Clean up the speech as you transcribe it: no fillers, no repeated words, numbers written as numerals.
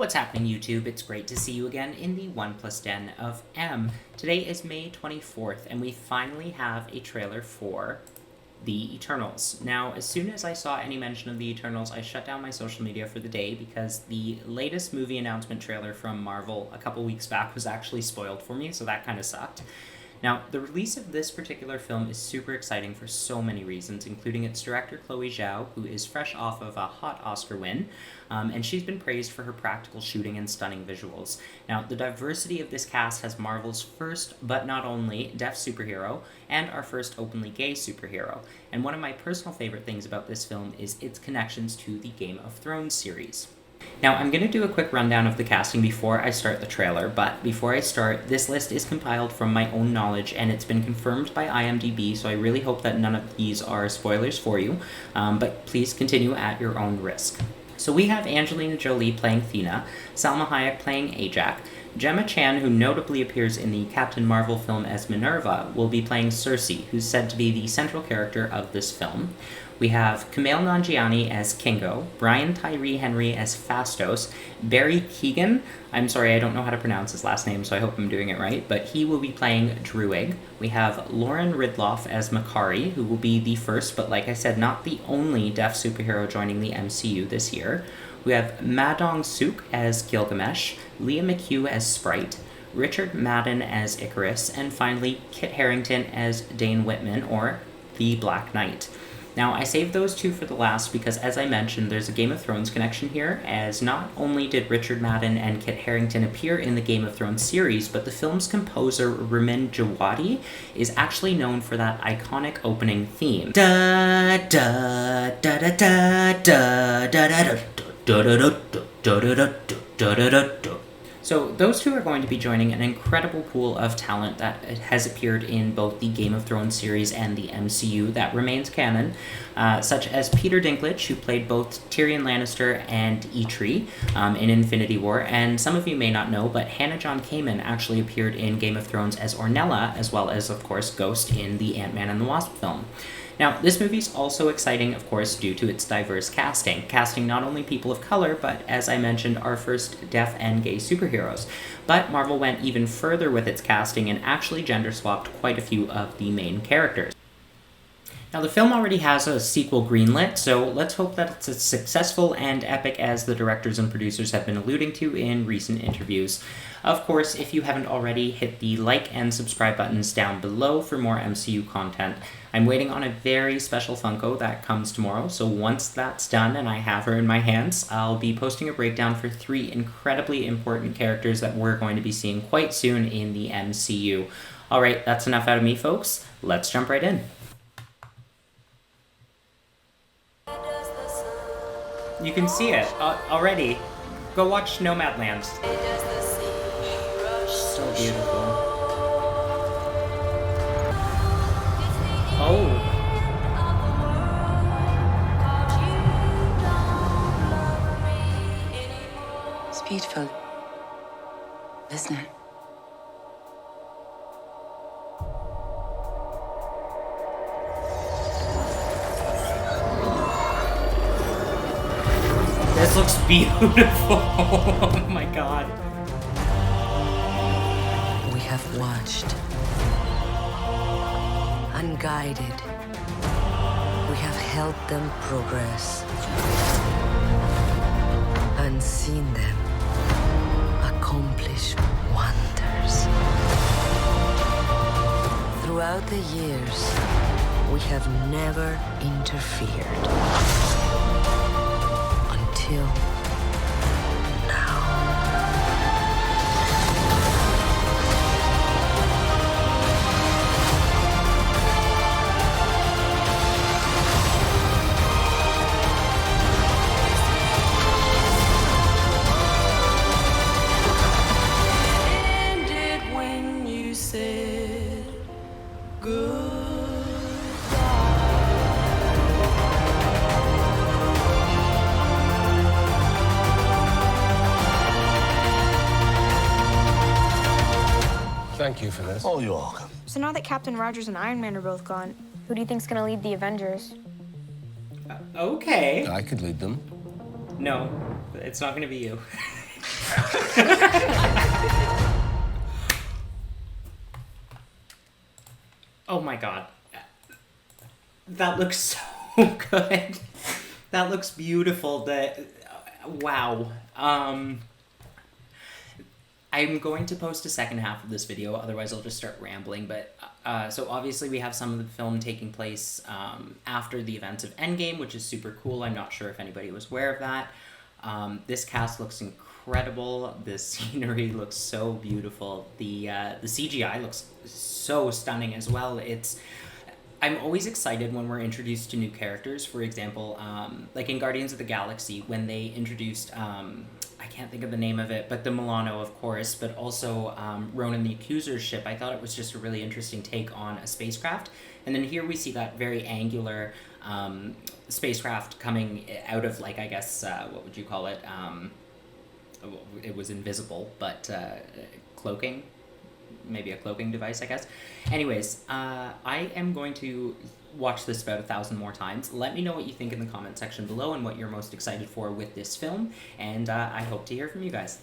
What's happening, YouTube? It's great to see you again in the 1 Plus Den of M. Today is May 24th, and we finally have a trailer for The Eternals. Now, as soon as I saw any mention of The Eternals, I shut down my social media for the day because the latest movie announcement trailer from Marvel a couple weeks back was actually spoiled for me, so that kind of sucked. Now, the release of this particular film is super exciting for so many reasons, including its director Chloe Zhao, who is fresh off of a hot Oscar win, and she's been praised for her practical shooting and stunning visuals. Now, the diversity of this cast has Marvel's first, but not only, deaf superhero, and our first openly gay superhero. And one of my personal favorite things about this film is its connections to the Game of Thrones series. Now, I'm going to do a quick rundown of the casting before I start the trailer, but before I start, this list is compiled from my own knowledge, and it's been confirmed by IMDb, so I really hope that none of these are spoilers for you, but please continue at your own risk. So we have Angelina Jolie playing Thena, Salma Hayek playing Ajak, Gemma Chan, who notably appears in the Captain Marvel film as Minerva, will be playing Cersei, who's said to be the central character of this film. We have Kumail Nanjiani as Kingo, Brian Tyree Henry as Phastos, Barry Keoghan, I'm sorry, I don't know how to pronounce his last name, so I hope I'm doing it right, but he will be playing Druig. We have Lauren Ridloff as Makari, who will be the first, but like I said, not the only deaf superhero joining the MCU this year. We have Madong Suk as Gilgamesh, Leah McHugh as Sprite, Richard Madden as Icarus, and finally Kit Harington as Dane Whitman, or the Black Knight. Now, I saved those two for the last because, as I mentioned, there's a Game of Thrones connection here, as not only did Richard Madden and Kit Harington appear in the Game of Thrones series, but the film's composer, Ramin Djawadi, is actually known for that iconic opening theme. Da da da da da da da da da da da da. So those two are going to be joining an incredible pool of talent that has appeared in both the Game of Thrones series and the MCU that remains canon, such as Peter Dinklage, who played both Tyrion Lannister and Eitri in Infinity War, and some of you may not know, but Hannah John Kamen actually appeared in Game of Thrones as Ornella, as well as, of course, Ghost in the Ant-Man and the Wasp film. Now, this movie's also exciting, of course, due to its diverse casting not only people of color, but, as I mentioned, our first deaf and gay superheroes. But Marvel went even further with its casting and actually gender-swapped quite a few of the main characters. Now, the film already has a sequel greenlit, so let's hope that it's as successful and epic as the directors and producers have been alluding to in recent interviews. Of course, if you haven't already, hit the like and subscribe buttons down below for more MCU content. I'm waiting on a very special Funko that comes tomorrow, so once that's done and I have her in my hands, I'll be posting a breakdown for 3 incredibly important characters that we're going to be seeing quite soon in the MCU. Alright, that's enough out of me, folks. Let's jump right in. You can see it already. Go watch Nomadland. So beautiful. Oh. It's beautiful, isn't it? This looks beautiful. Oh my god. We have watched and guided. We have helped them progress and seen them accomplish wonders. Throughout the years, we have never interfered. Until now. Ended when you said goodbye. Thank you for this. Oh, you're welcome. So now that Captain Rogers and Iron Man are both gone, who do you think's gonna lead the Avengers? Okay. I could lead them. No, it's not gonna be you. Oh my god. That looks so good. That looks beautiful. Wow. I'm going to post a second half of this video, otherwise I'll just start rambling, but so obviously we have some of the film taking place after the events of Endgame, which is super cool. I'm not sure if anybody was aware of that. This cast looks incredible. The scenery looks so beautiful. The CGI looks so stunning as well. I'm always excited when we're introduced to new characters. For example, like in Guardians of the Galaxy, when they introduced, I can't think of the name of it, but the Milano, of course, but also Ronan the Accuser's ship. I thought it was just a really interesting take on a spacecraft. And then here we see that very angular spacecraft coming out of, like, I guess, what would you call it? It was invisible, but cloaking. Maybe a cloaking device, I guess. Anyways, I am going to watch this about 1,000 more times. Let me know what you think in the comment section below and what you're most excited for with this film, and I hope to hear from you guys.